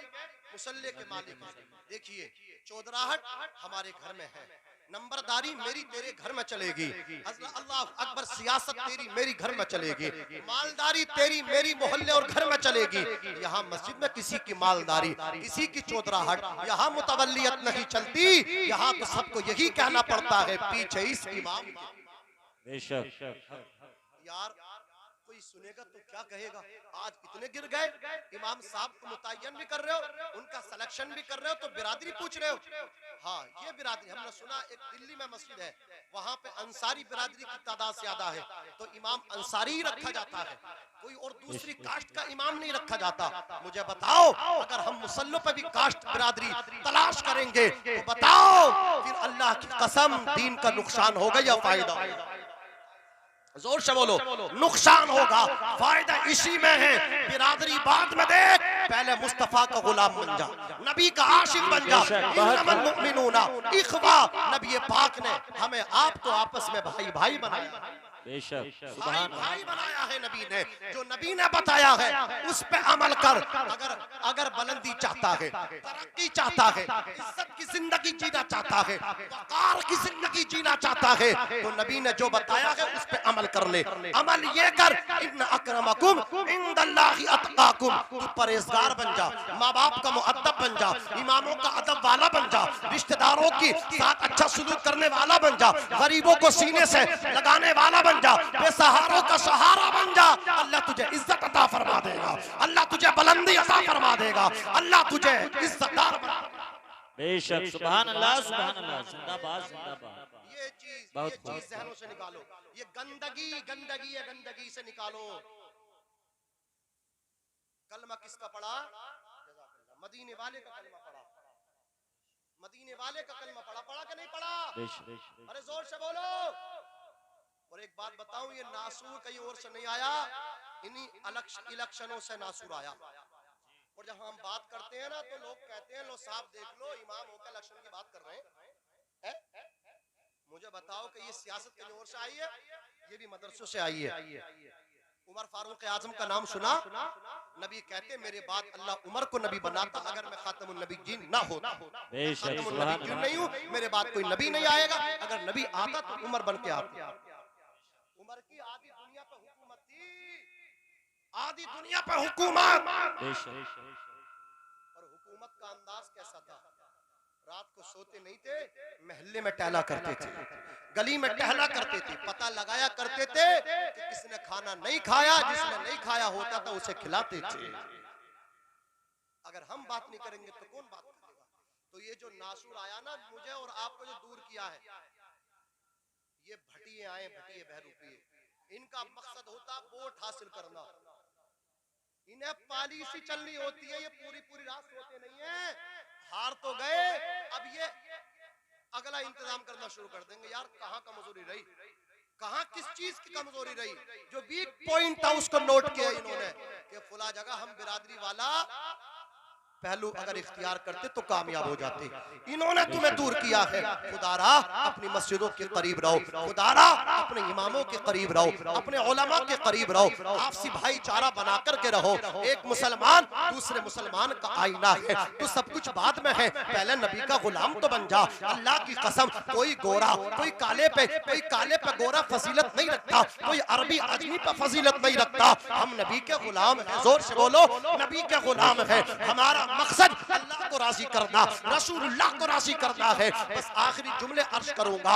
Speaker 1: मुसल्ले के मालिक है। देखिए, चौधराहट हमारे घर में है, नंबरदारी मेरी तेरे घर में चलेगी, अल्लाह अकबर सियासत तेरी मेरी घर में चलेगी, मालदारी तेरी मेरी मोहल्ले और घर में चलेगी। यहाँ मस्जिद में किसी की मालदारी, किसी की चौधराहट, यहाँ मुतवल्लियत नहीं चलती। यहाँ तो सबको यही कहना पड़ता है पीछे इस इमाम के।
Speaker 3: बेशक।
Speaker 1: यार कोई सुनेगा तो क्या कहेगा, आज इतने गिर गए, इमाम साहब को मुतय्यन भी कर रहे हो, उनका सिलेक्शन भी कर रहे हो, तो बिरादरी पूछ रहे हो। हाँ, ये बिरादरी हमने सुना, एक दिल्ली में मस्जिद है, वहां पे अंसारी बिरादरी की तादाद ज्यादा है, तो इमाम अंसारी ही रखा जाता है, कोई और दूसरी कास्ट का इमाम नहीं रखा जाता। मुझे बताओ, अगर हम मुसल्लों पे भी कास्ट बिरादरी तलाश करेंगे तो बताओ फिर अल्लाह की कसम दीन का नुकसान होगा या फायदा? जोर से बोलो, नुकसान होगा, फायदा इसी में है। बिरादरी बाद में देख, पहले मुस्तफा का गुलाम बन जा, नबी का आशिक बन जा। इन्नमल मुमिनूना इख्वा, नबी पाक ने हमें आपको आपस में भाई भाई बनाया,
Speaker 3: बेशक,
Speaker 1: भाई भाई बनाया है नबी ने। जो नबी ने बताया है उस पे अमल कर। अगर बुलंदी चाहता है, तरक्की चाहता है, इज्जत की जिंदगी जीना चाहता है, वकार की जिंदगी जीना चाहता है, तो नबी ने जो बताया है उस पे अमल कर ले। अमल ये कर, इन्न अक्रमकुम इंदल्लाहि अतकाकुम, तू परहेजगार बन जा, माँ बाप का मुअद्दब बन जा, इमामों का अदब वाला बन जा, रिश्तेदारों की साथ अच्छा सलूक करने वाला बन जा, गरीबों को सीने से लगाने वाला बन जा, बेसहारों का सहारा बन जा। अल्लाह तुझे इज्जत अता फरमा देगा, अल्लाह तुझे बुलंदी अता फरमा देगा, अल्लाह तुझे इज्जतदार बना देगा।
Speaker 3: बेशक, सुभान अल्लाह, सुभान अल्लाह, जिंदाबाद जिंदाबाद।
Speaker 1: ये चीज जहनों से निकालो, ये गंदगी से निकालो। कलमा किसका पढ़ा? मदीने वाले का कलमा पढ़ा, मदीने वाले का कलमा पढ़ा कि नहीं पढ़ा? अरे जोर से बोलो। और एक बात बताऊं, ये नासूर कहीं और से नहीं आया, इन्हीं इलेक्शनों से नासूर आया। और जब हम बात करते हैं ना तो लोग कहते हैं, लो साहब देख लो, इमाम होकर इलेक्शन की बात कर रहे हैं। मुझे बताओ कि ये सियासत कहीं और से आई है, ये भी मदरसों से आई है। उमर फारूक आजम का नाम सुना, नबी कहते मेरे बाद अल्लाह उमर को नबी बनाता अगर मैं खातमुन नबीयीन ना होता। खातमुन नबीयीन नहीं हूं, मेरे बाद कोई नबी नहीं आएगा, अगर नबी आता तो उमर बन के आता। उमर की आधी दुनिया पे हुकूमत थी, आधी दुनिया पे हुकूमत। और हुकूमत का अंदाज कैसा था? रात को सोते नहीं थे, महल्ले में टहला करते थे, गली में टहला करते थे, पता लगाया करते थे कि किसने खाना नहीं खाया, जिसने नहीं खाया होता था उसे खिलाते थे। अगर हम बात नहीं करेंगे तो कौन बात करेगा? तो ये जो नासूर आया ना, मुझे और आपको जो दूर किया है, ये भटिये आए, भटिये बहरूपिये, इनका मकसद होता वोट हासिल करना। इन्हें पॉलिसी चलनी होती है, ये पूरी रात सोते नहीं है। हार तो गए, अब ये अगला इंतजाम करना शुरू कर देंगे। यार कहाँ कमजोरी रही, कहाँ किस चीज की कमजोरी रही? जो वीक पॉइंट था उसको नोट किया इन्होंने कि फुला जगह हम बिरादरी वाला पहलू अगर इख्तियार करते तो कामयाब हो जाते। इन्होंने तुम्हें दूर किया है। खुदारा अपनी मस्जिदों के करीब रहो, खुदारा अपने इमामों के करीब रहो, अपने उलमा के करीब रहो, आपसी भाईचारा बना करके रहो। एक मुसलमान दूसरे मुसलमान का आईना है, तो सब कुछ बाद में है, पहले नबी का गुलाम तो बन जा। अल्लाह की कसम, कोई गोरा कोई काले पे गोरा फजीलत नहीं रखता, कोई अरबी अजमी पे फजीलत नहीं रखता। हम नबी के गुलाम हैं, जोर से बोलो, नबी के गुलाम है। हमारा मकसद अल्लाह को राजी करना, रसूलुल्लाह को राजी करना है। बस आखिरी जुमले अर्ज करूंगा।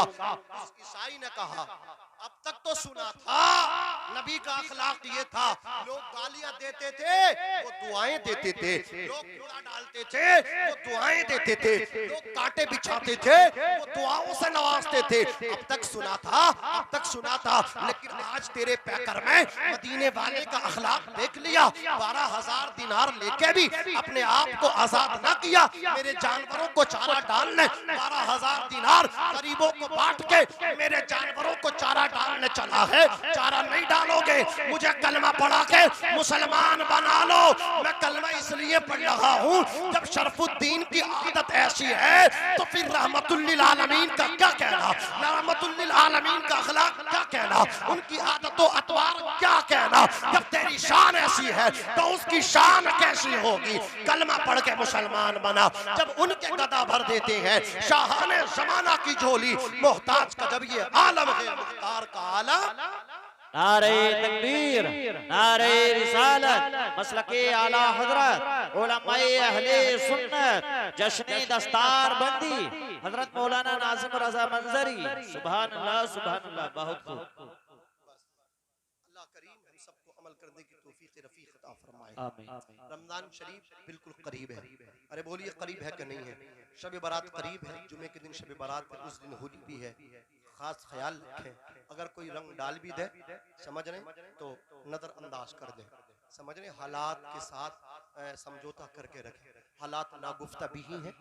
Speaker 1: ईसाई ने कहा, अब तक तो सुना था नबी का अखलाक ये था, लोग गालियां देते थे वो दुआएं देते थे, लोग कूड़ा डालते थे वो दुआएं देते थे, लोग कांटे बिछाते थे वो दुआओं से नवाजते थे। अब तक सुना था, लेकिन आज तेरे पैकर में मदीने वाले का अखलाक देख लिया। 12,000 दिनार लेके भी अपने आप को आजाद ना किया, मेरे जानवरों को चारा डालने 12,000 दिनार गरीबों को बांट के मेरे जानवरों को चारा डालने चला है। चारा नहीं डालोगे, मुझे कलमा पढ़ा के मुसलमान बना लो। मैं कलमा इसलिए पढ़ रहा हूँ, जब शरफुद्दीन की आदत ऐसी है तो फिर रहमतुल लिल आलमीन का क्या कहना, रहमतुल लिल आलमीन का अखलाक क्या कहना, उनकी आदतों अतवार क्या कहना। जब तेरी शान ऐसी है तो उसकी शान कैसी होगी? कलमा पढ़ के मुसलमान बना। जब उनके गदा भर देते हैं शाहाने जमाना की झोली, मोहताज का जब ये आलम है, मुख्तार का आला।
Speaker 3: नारे तकबीर, नारे रिसालत, मसलके आला हजरत, उलमाए अहले सुन्नत, जश्ने दस्तार बंदी हजरत मौलाना नाजिम रजा मंजरी। सुभान अल्लाह, सुभान अल्लाह, बहुत खूब।
Speaker 1: अल्लाह करीम हम सबको अता फरमाए।
Speaker 3: आमीन।
Speaker 1: रमजान शरीफ बिल्कुल करीब है। अरे बोलिए करीब है कि नहीं है? शब बारात करीब है, जुमे के दिन शब बारात है, उस दिन होली भी है। खास ख्याल रखें, अगर कोई रंग डाल भी दे, समझ रहे तो नजरअंदाज कर दे, समझ रहे, हालात के साथ समझौता करके रखें। हालात नागुफ्ता भी ही हैं,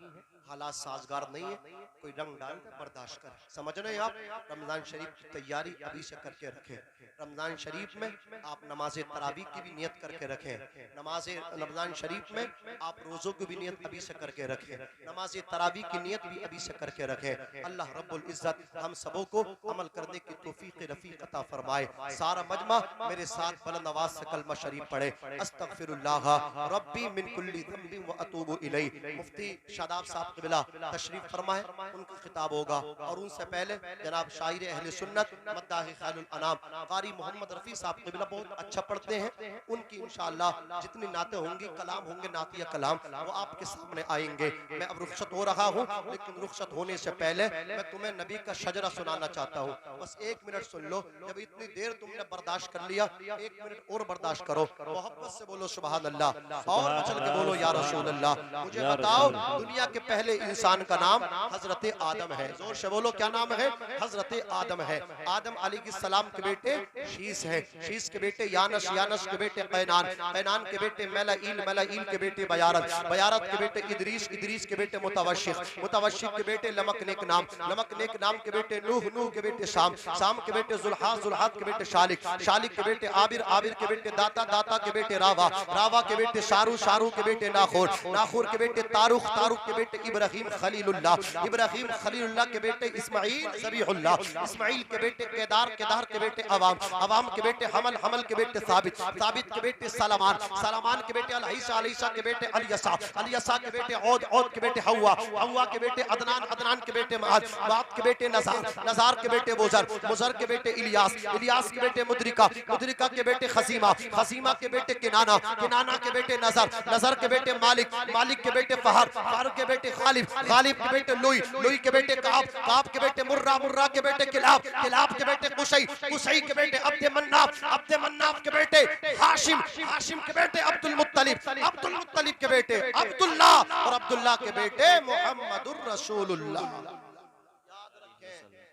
Speaker 1: हालात साजगार नहीं है, कोई रंग डाल दे बर्दाश्त करें, समझ रहे आप। रमजान शरीफ की तैयारी अभी से करके रखें। रमजान शरीफ में आप नमाज तरावी की भी नियत करके रखें। नमाज रमजान शरीफ में आप रोज़ों की भी नियत अभी से करके रखें। नमाज तरावी की नियत भी अभी से करके रखें। अल्लाह रब्बुल इज्जत हम सबों को अमल करने की तौफीक रफ़ीक अता फरमाए। सारा मजमा मेरे साथ बुलंद आवाज़ से कलमा शरीफ पढ़े, अस्तगफिरुल्लाह रब्बी मिन कुल्ली ज़ंबिन व अतूबु इलैहि। मुफ्ती शादाब साहब क़िबला तशरीफ फरमाए, उनका खिताब होगा। और उनसे पहले जनाब शायर अहले सुन्नत मद्दाह खैरुल अनाम कारी मोहम्मद रफ़ी साहब क़िबला बहुत अच्छा पढ़ते हैं, उनकी इंशाअल्लाह जितनी नातें होंगी, कलाम होंगे, नातिया कलाम, वो आपके सामने आएंगे। मैं अब रुखसत हो रहा हूँ, लेकिन रुखसत होने से पहले मैं तुम्हें नबी का शजरा सुनाना चाहता हूँ। बस 1 मिनट सुन लो। जब इतनी देर तुमने बर्दाश्त कर लिया, 1 मिनट और बर्दाश्त करो। मोहब्बत से बोलो सुभान अल्लाह और चल के बोलो या रसूल अल्लाह। मुझे बताओ, दुनिया के पहले इंसान का नाम हजरत आदम है। जोर से बोलो, क्या नाम है? हजरत आदम है। आदम अलैहिस्सलाम के बेटे शीस है, शीस के बेटे यानस, यानस के बेटे कैनान, कैनान के बेटे मलाइल, मलाइल के बेटे बयारत, बयारत के बेटे इदरीस, इदरीस के बेटे मुतवशिक, मुतवशिक के बेटे लमक नेक नाम, लमक नेक नाम के बेटे नूह, नूह के बेटे शाम, शाम के बेटे जुल्हाद, जुल्हाद के बेटे शालिक, शालिक के बेटे आबिर, आबिर के बेटे दाता, दाता के बेटे रावा, रावा के बेटे शारू, शारू के बेटे नाखुर, नाखुर के बेटे तारुख, तारुख के बेटे इब्राहिम खलीलुल्लाह, इब्राहिम खलीलुल्लाह के बेटे इस्माइल ज़बीहुल्लाह, इस्माइल के बेटे केदार, केदार के बेटे अवाम, अवाम के बेटे हमल, हमल के बेटे साबित, साबित के बेटे सलामान, सलामान के बेटे अलईसा, अलईसा के बेटे अलियसा, अलियसा के बेटे औद, औद के बेटे हवा, हवा के बेटे अदनान, अदनान के बेटे माद, माद के बेटे नज़ार, नज़ार के बेटे मुज़र, मुज़र के बेटे इलियास, इलियास के बेटे मुद्रिका, मुद्रिका के बेटे खसीमा, खसीमा के बेटे किनाना, किनाना के बेटे नज़र, नज़र के बेटे मालिक, मालिक के बेटे फहर, फहर के बेटे खालिब, खालिब के बेटे लुई, लुई के बेटे काब, काब के बेटे मुर्रा, मुर्रा के बेटे किलाब, किलाब के बेटे कुशई, कुशई के बेटे अब्द मन्नाफ, अब्द मन्नाफ के बेटे हाशिम, हाशिम के बेटे अब्दुल मुत्तलिब, अब्दुल मुत्तलिब के बेटे अब्दुल्लाह और अब्दुल्लाह के बेटे मुहम्मदुर रसूलुल्लाह।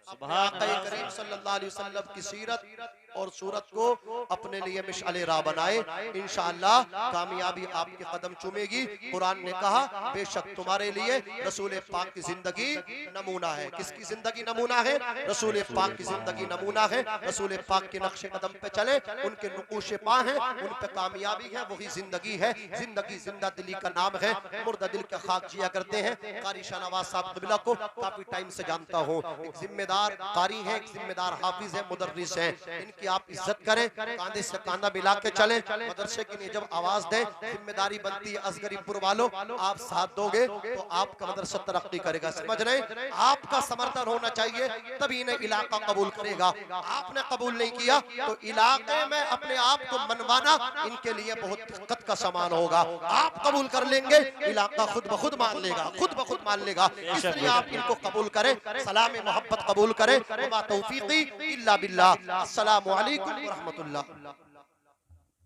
Speaker 1: अपने करीम सल्लल्लाहु अलैहि वसल्लम की सीरत और सूरत को अपने लिए मिशाले राह बनाए। इंशाअल्लाह कामयाबी आपके कदम चूमेगी। कुरान ने कहा बेशक तुम्हारे लिए रसूल पाक की जिंदगी नमूना है। किसकी जिंदगी नमूना है? रसूल पाक की जिंदगी नमूना है। रसूल पाक के नक्शे कदम पे चले, उनके नुकूशे पा हैं, उन पे कामयाबी है, वही जिंदगी है। जिंदगी जिंदा दिली का नाम है, मुर्दा दिल के खाक जिया करते हैं। कारी शाहनवाज साहब क़िबला को काफी टाइम से जानता हूँ, एक जिम्मेदार कारी है, एक जिम्मेदार हाफिज है, मुदर्रिस है। इनकी आप इज्जत करें, कांधे से कांधा मिला के चलें। मदरसे के लिए जब आवाज दें, जिम्मेदारी बनती है असगरीपुर वालों, आप साथ दोगे तो आपका मदरसा तरक्की करेगा। समझ रहे? आपका समर्थन होना चाहिए, तभी इन्हें इलाका कबूल करेगा। आपने कबूल नहीं किया तो इलाके में अपने आप को मनवाना इनके लिए बहुत दिक्कत का सामान होगा। आप कबूल कर लेंगे, इलाका खुद ब खुद मान लेगा, खुद ब खुद मान लेगा। इसलिए आप इनको कबूल करें, सलाम मोहब्बत कबूल करें। तौफीकी इल्ला बिल्लाह। अस्सलामु अलैकुम व रहमतुल्लाह।